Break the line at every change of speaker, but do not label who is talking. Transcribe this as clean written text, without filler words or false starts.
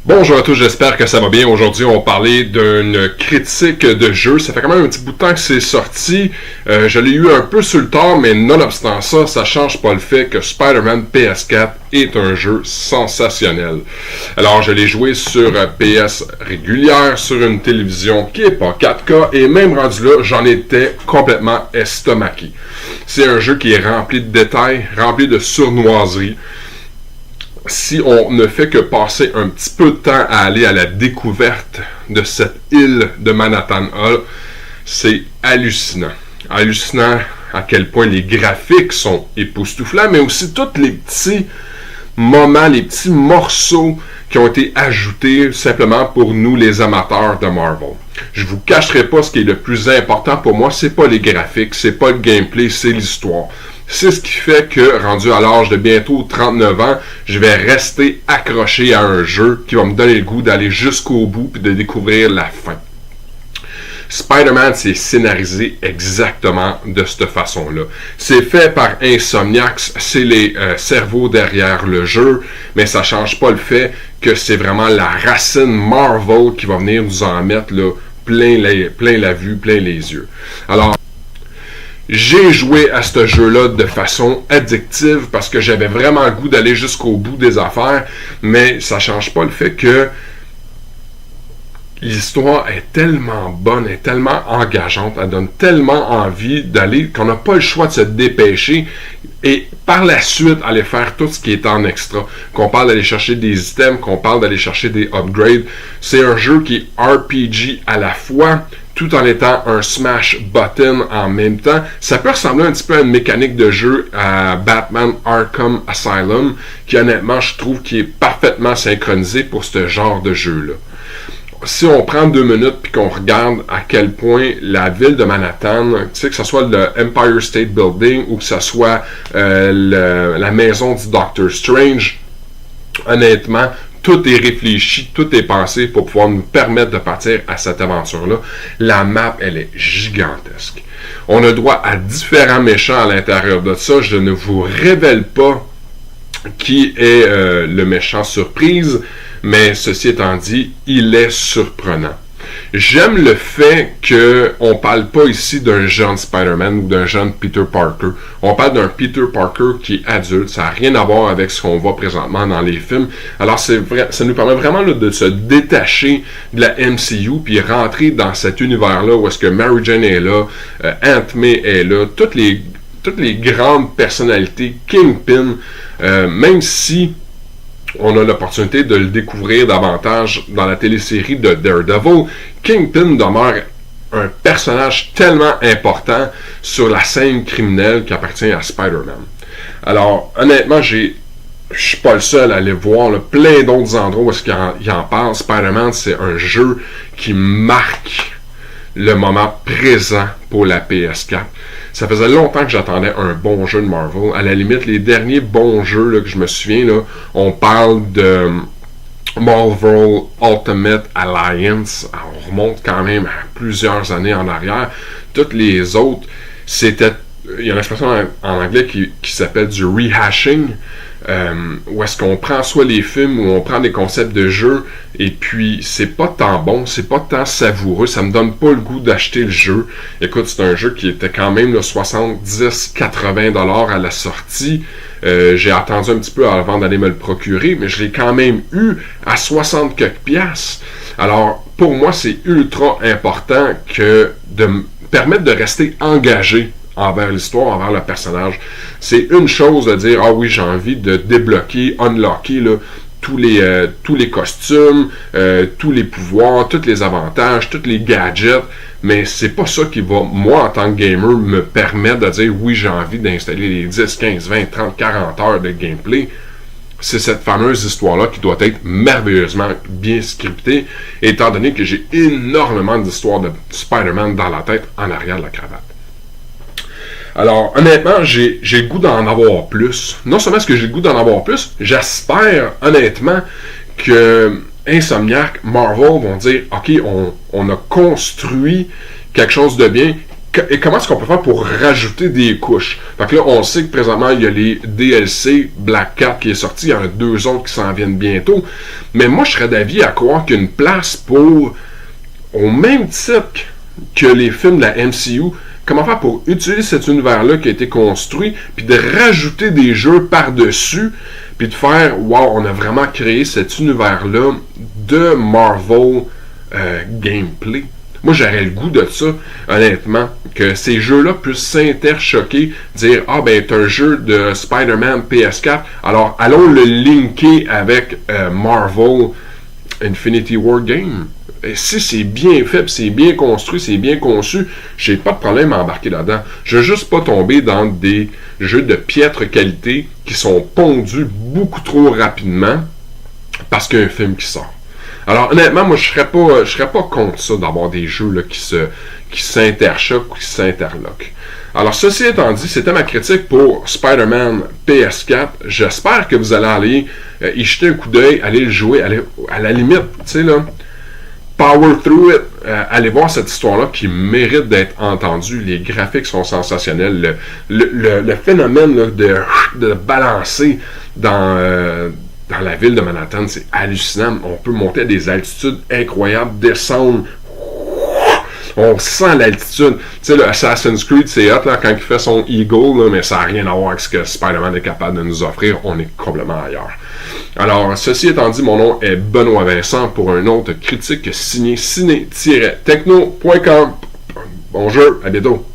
Bonjour à tous, j'espère que ça va bien. Aujourd'hui, on va parler d'une critique de jeu. Ça fait quand même un petit bout de temps que c'est sorti. Je l'ai eu un peu sur le tard, mais nonobstant ça, ça change pas le fait que Spider-Man PS4 est un jeu sensationnel. Alors, je l'ai joué sur PS régulière, sur une télévision qui est pas 4K, et même rendu là, j'en étais complètement estomaqué. C'est un jeu qui est rempli de détails, rempli de sournoiseries. Si on ne fait que passer un petit peu de temps à aller à la découverte de cette île de Manhattan Hall, c'est hallucinant. Hallucinant à quel point les graphiques sont époustouflants, mais aussi tous les petits moments, les petits morceaux qui ont été ajoutés simplement pour nous les amateurs de Marvel. Je vous cacherai pas ce qui est le plus important pour moi, c'est pas les graphiques, c'est pas le gameplay, c'est l'histoire. C'est ce qui fait que, rendu à l'âge de bientôt 39 ans, je vais rester accroché à un jeu qui va me donner le goût d'aller jusqu'au bout et de découvrir la fin. Spider-Man, c'est scénarisé exactement de cette façon-là. C'est fait par Insomniac, c'est les cerveaux derrière le jeu, mais ça change pas le fait que c'est vraiment la racine Marvel qui va venir nous en mettre là, plein la vue, plein les yeux. Alors, j'ai joué à ce jeu-là de façon addictive parce que j'avais vraiment le goût d'aller jusqu'au bout des affaires, mais ça change pas le fait que l'histoire est tellement bonne, est tellement engageante, elle donne tellement envie d'aller qu'on n'a pas le choix de se dépêcher et par la suite aller faire tout ce qui est en extra. Qu'on parle d'aller chercher des items, qu'on parle d'aller chercher des upgrades. C'est un jeu qui est RPG à la fois, tout en étant un smash button en même temps. Ça peut ressembler un petit peu à une mécanique de jeu à Batman Arkham Asylum, qui honnêtement je trouve qui est parfaitement synchronisé pour ce genre de jeu-là. Si on prend 2 minutes puis qu'on regarde à quel point la ville de Manhattan, tu sais, que ce soit le Empire State Building ou que ce soit la maison du Doctor Strange, honnêtement, tout est réfléchi, tout est pensé pour pouvoir nous permettre de partir à cette aventure-là. La map, elle est gigantesque. On a droit à différents méchants à l'intérieur de ça. Je ne vous révèle pas qui est le méchant surprise, mais ceci étant dit, il est surprenant. J'aime le fait qu'on ne parle pas ici d'un jeune Spider-Man ou d'un jeune Peter Parker. On parle d'un Peter Parker qui est adulte. Ça n'a rien à voir avec ce qu'on voit présentement dans les films. Alors, c'est vrai, ça nous permet vraiment là, de se détacher de la MCU puis rentrer dans cet univers-là où est-ce que Mary Jane est là, Aunt May est là, toutes les grandes personnalités, Kingpin, même si on a l'opportunité de le découvrir davantage dans la télésérie de Daredevil, Kingpin demeure un personnage tellement important sur la scène criminelle qui appartient à Spider-Man. Alors, honnêtement, je suis pas le seul à aller voir là, plein d'autres endroits où est-ce qu'il en parle. Spider-Man, c'est un jeu qui marque le moment présent pour la PS4. Ça faisait longtemps que j'attendais un bon jeu de Marvel. À la limite, les derniers bons jeux là, que je me souviens, là, on parle de Marvel Ultimate Alliance. Alors, on remonte quand même à plusieurs années en arrière. Toutes les autres, c'était... Il y a une expression en anglais qui s'appelle du rehashing, où est-ce qu'on prend soit les films ou on prend des concepts de jeu et puis c'est pas tant bon, c'est pas tant savoureux, ça me donne pas le goût d'acheter le jeu. Écoute, c'est un jeu qui était quand même 70-80$ à la sortie. J'ai attendu un petit peu avant d'aller me le procurer, mais je l'ai quand même eu à 60 quelques piastres. Alors, pour moi, c'est ultra important que de me permettre de rester engagé envers l'histoire, envers le personnage. C'est une chose de dire, ah oui, j'ai envie de débloquer, unlocker là, tous les costumes, tous les pouvoirs, tous les avantages, tous les gadgets, mais c'est pas ça qui va, moi, en tant que gamer, me permettre de dire, oui, j'ai envie d'installer les 10, 15, 20, 30, 40 heures de gameplay. C'est cette fameuse histoire-là qui doit être merveilleusement bien scriptée, étant donné que j'ai énormément d'histoires de Spider-Man dans la tête en arrière de la cravate. Alors, honnêtement, j'ai le goût d'en avoir plus. Non seulement est-ce que j'ai le goût d'en avoir plus, j'espère, honnêtement, que Insomniac, Marvel vont dire, OK, on a construit quelque chose de bien. et comment est-ce qu'on peut faire pour rajouter des couches? Fait que là, on sait que présentement, il y a les DLC Black Cat qui est sorti, il y en a 2 autres qui s'en viennent bientôt. Mais moi, je serais d'avis à croire qu'il y a une place pour, au même titre que les films de la MCU, comment faire pour utiliser cet univers-là qui a été construit, puis de rajouter des jeux par-dessus, puis de faire, wow, on a vraiment créé cet univers-là de Marvel gameplay. Moi, j'aurais le goût de ça, honnêtement, que ces jeux-là puissent s'interchoquer, dire « Ah, ben, c'est un jeu de Spider-Man PS4, alors allons le linker avec Marvel Infinity War Game. » Et si c'est bien fait, c'est bien construit, c'est bien conçu, j'ai pas de problème à embarquer là-dedans. Je veux juste pas tomber dans des jeux de piètre qualité qui sont pondus beaucoup trop rapidement parce qu'il y a un film qui sort. Alors, honnêtement, moi, je serais pas contre ça, d'avoir des jeux là, qui s'interchoquent ou qui s'interloquent. Alors, ceci étant dit, c'était ma critique pour Spider-Man PS4. J'espère que vous allez aller y jeter un coup d'œil, aller le jouer, aller, à la limite, tu sais, là, power through it, allez voir cette histoire-là qui mérite d'être entendue. Les graphiques sont sensationnels. Le phénomène là, de balancer dans la ville de Manhattan, c'est hallucinant. On peut monter à des altitudes incroyables, descendre. On sent l'altitude. Tu sais, le Assassin's Creed, c'est hot là, quand il fait son Eagle, là, mais ça n'a rien à voir avec ce que Spider-Man est capable de nous offrir. On est complètement ailleurs. Alors, ceci étant dit, mon nom est Benoît Vincent pour un autre critique signé ciné-techno.com. Bonjour, à bientôt.